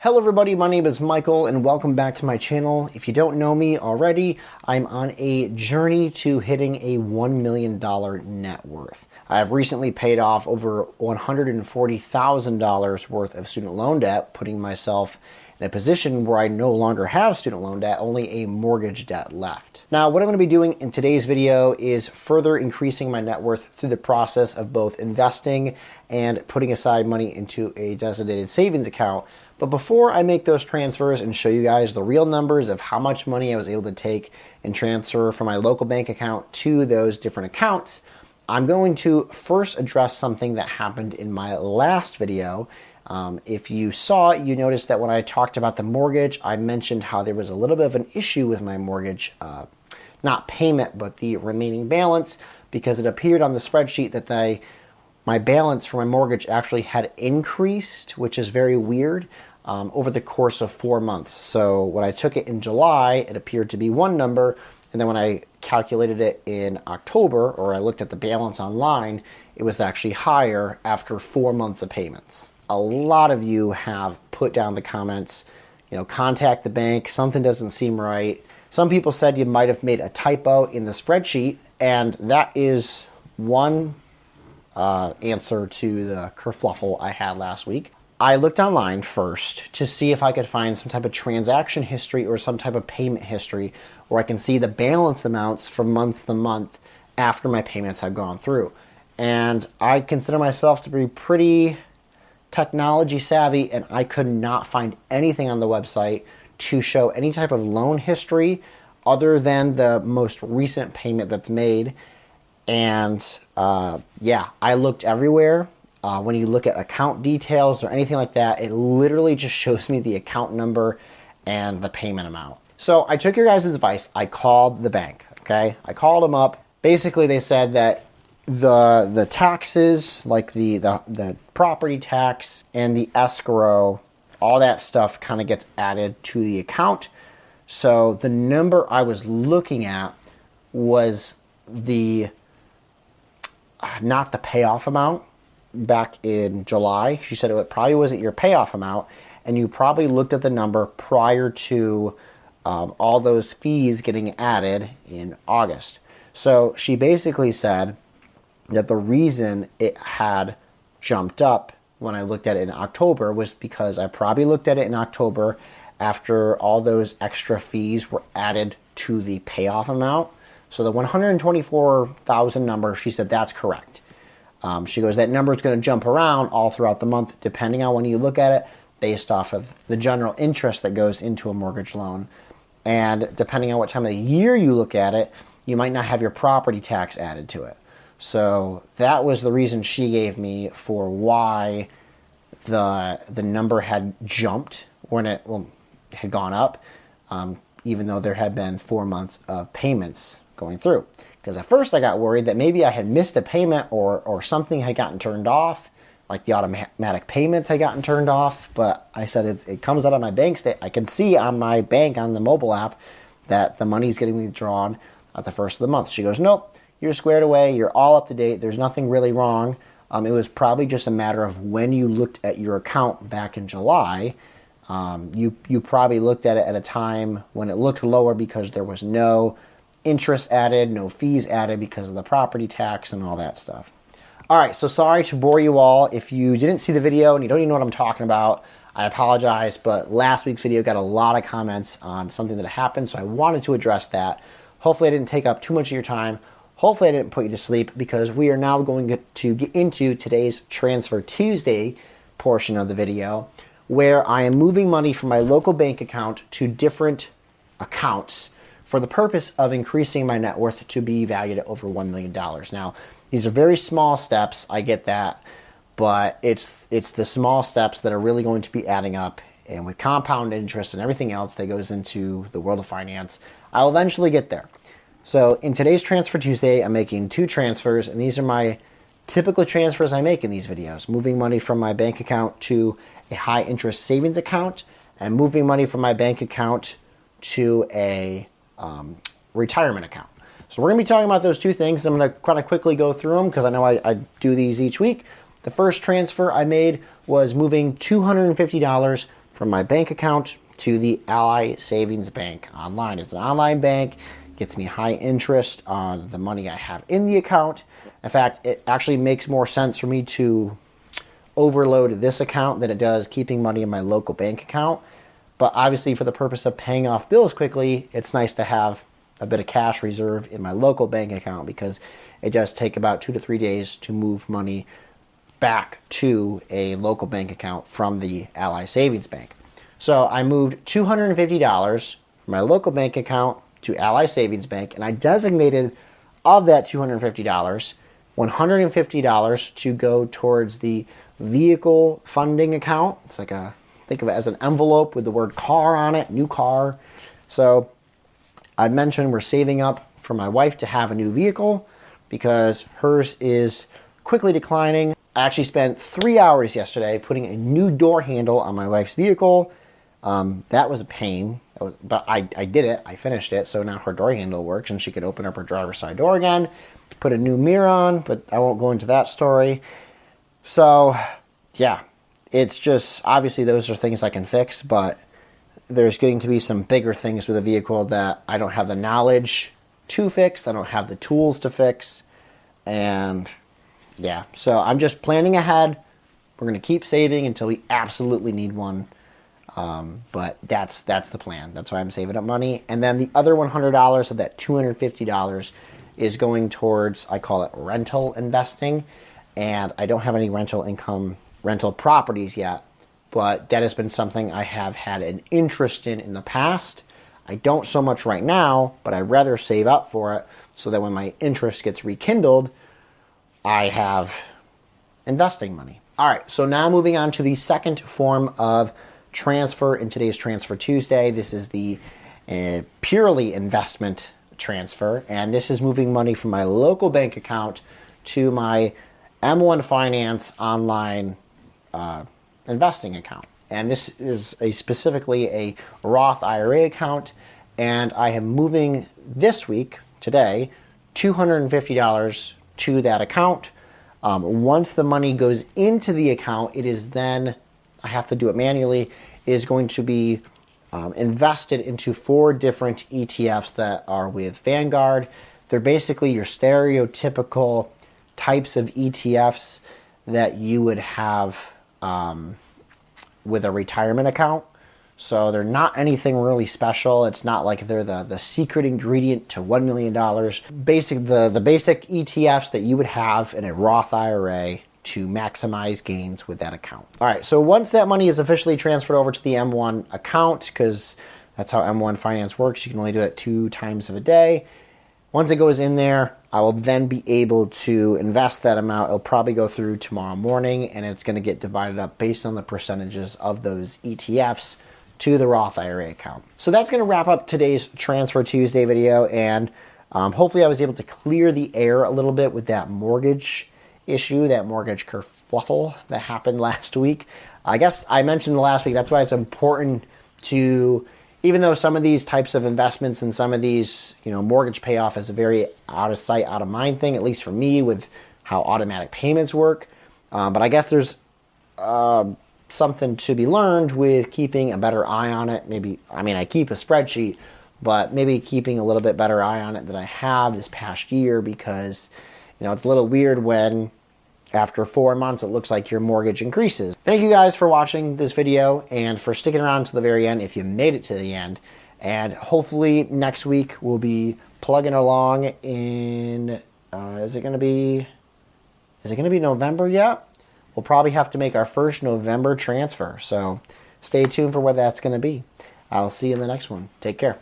Hello everybody, my name is Michael and welcome back to my channel. If you don't know me already, I'm on a journey to hitting a $1 million net worth. I've recently paid off over $140,000 worth of student loan debt, putting myself in a position where I no longer have student loan debt, only a mortgage debt left. Now, what I'm going to be doing in today's video is further increasing my net worth through the process of both investing and putting aside money into a designated savings account. But before I make those transfers and show you guys the real numbers of how much money I was able to take and transfer from my local bank account to those different accounts, I'm going to first address something that happened in my last video. If you saw it, you noticed that when I talked about the mortgage, I mentioned how there was a little bit of an issue with my mortgage, not payment, but the remaining balance, because it appeared on the spreadsheet that my balance for my mortgage actually had increased, which is very weird, over the course of 4 months. So when I took it in July, it appeared to be one number, and then when I calculated it in October, or I looked at the balance online, it was actually higher after 4 months of payments. A lot of you have put down the comments, contact the bank, something doesn't seem right. Some people said you might have made a typo in the spreadsheet, and that is one answer to the kerfluffle I had last week. I looked online first to see if I could find some type of transaction history or some type of payment history where I can see the balance amounts from month to month after my payments have gone through. And I consider myself to be pretty technology savvy, and I could not find anything on the website to show any type of loan history other than the most recent payment that's made. And yeah, I looked everywhere. When you look at account details or anything like that, it literally just shows me the account number and the payment amount. So I took your guys' advice. I called the bank, okay? I called them up. Basically, they said that the taxes, like the property tax and the escrow, all that stuff kind of gets added to the account. So the number I was looking at was not the payoff amount back in July. She said it probably wasn't your payoff amount, and you probably looked at the number prior to all those fees getting added in August. So she basically said that the reason it had jumped up when I looked at it in October was because I probably looked at it in October after all those extra fees were added to the payoff amount. So the $124,000 number, she said that's correct. She goes, that number is going to jump around all throughout the month depending on when you look at it, based off of the general interest that goes into a mortgage loan. And depending on what time of the year you look at it, you might not have your property tax added to it. So that was the reason she gave me for why the number had jumped when it had gone up, even though there had been 4 months of payments going through. Because at first I got worried that maybe I had missed a payment or something had gotten turned off, like the automatic payments had gotten turned off. But I said it comes out of my bank statement. I can see on my bank on the mobile app that the money's getting withdrawn at the first of the month. She goes, nope, you're squared away. You're all up to date. There's nothing really wrong. It was probably just a matter of when you looked at your account back in July. You probably looked at it at a time when it looked lower because there was no interest added, no fees added because of the property tax and all that stuff. All right, so sorry to bore you all. If you didn't see the video and you don't even know what I'm talking about, I apologize, but last week's video got a lot of comments on something that happened, so I wanted to address that. Hopefully I didn't take up too much of your time. Hopefully I didn't put you to sleep, because we are now going to get into today's Transfer Tuesday portion of the video, where I am moving money from my local bank account to different accounts for the purpose of increasing my net worth to be valued at over $1 million. Now, these are very small steps, I get that, but it's the small steps that are really going to be adding up, and with compound interest and everything else that goes into the world of finance, I'll eventually get there. So in today's Transfer Tuesday, I'm making 2 transfers, and these are my typical transfers I make in these videos, moving money from my bank account to a high interest savings account, and moving money from my bank account to a retirement account. So we're going to be talking about those 2 things. I'm going to kind of quickly go through them because I know I do these each week. The first transfer I made was moving $250 from my bank account to the Ally Savings Bank online. It's an online bank, gets me high interest on the money I have in the account. In fact, it actually makes more sense for me to overload this account than it does keeping money in my local bank account. But obviously, for the purpose of paying off bills quickly, it's nice to have a bit of cash reserve in my local bank account, because it does take about 2 to 3 days to move money back to a local bank account from the Ally Savings Bank. So I moved $250 from my local bank account to Ally Savings Bank, and I designated of that $250, $150 to go towards the vehicle funding account. It's like think of it as an envelope with the word car on it, new car. So I mentioned we're saving up for my wife to have a new vehicle because hers is quickly declining. I actually spent 3 hours yesterday putting a new door handle on my wife's vehicle. That was a pain, but I did it. I finished it, so now her door handle works and she could open up her driver's side door again. Put a new mirror on, but I won't go into that story. So, yeah, it's just, obviously those are things I can fix, but there's going to be some bigger things with a vehicle that I don't have the knowledge to fix. I don't have the tools to fix, and yeah, so I'm just planning ahead. We're going to keep saving until we absolutely need one. But that's the plan. That's why I'm saving up money. And then the other $100 of that $250 is going towards, I call it rental investing. And I don't have any rental properties yet, but that has been something I have had an interest in the past. I don't so much right now, but I'd rather save up for it so that when my interest gets rekindled, I have investing money. All right, so now moving on to the second form of transfer in today's Transfer Tuesday. This is the purely investment transfer, and this is moving money from my local bank account to my M1 Finance online investing account. And this is specifically a Roth IRA account, and I am moving this week, today, $250 to that account. Once the money goes into the account, it is then, I have to do it manually, is going to be invested into 4 different ETFs that are with Vanguard. They're basically your stereotypical types of ETFs that you would have with a retirement account. So they're not anything really special. It's not like they're the secret ingredient to $1 million. The basic ETFs that you would have in a Roth IRA to maximize gains with that account. All right, so once that money is officially transferred over to the M1 account, because that's how M1 Finance works, you can only do it 2 times of a day. Once it goes in there, I will then be able to invest that amount. It'll probably go through tomorrow morning, and it's going to get divided up based on the percentages of those ETFs to the Roth IRA account. So that's going to wrap up today's Transfer Tuesday video, and hopefully I was able to clear the air a little bit with that mortgage issue, that mortgage kerfuffle that happened last week. I guess I mentioned last week, that's why it's important to, even though some of these types of investments and some of these, mortgage payoff is a very out of sight, out of mind thing, at least for me with how automatic payments work. But I guess there's something to be learned with keeping a better eye on it. I keep a spreadsheet, but maybe keeping a little bit better eye on it than I have this past year, because, it's a little weird when after 4 months it looks like your mortgage increases. Thank you guys for watching this video and for sticking around to the very end if you made it to the end. And hopefully next week we'll be plugging along in, is it going to be November yet? We'll probably have to make our first November transfer. So stay tuned for what that's going to be. I'll see you in the next one. Take care.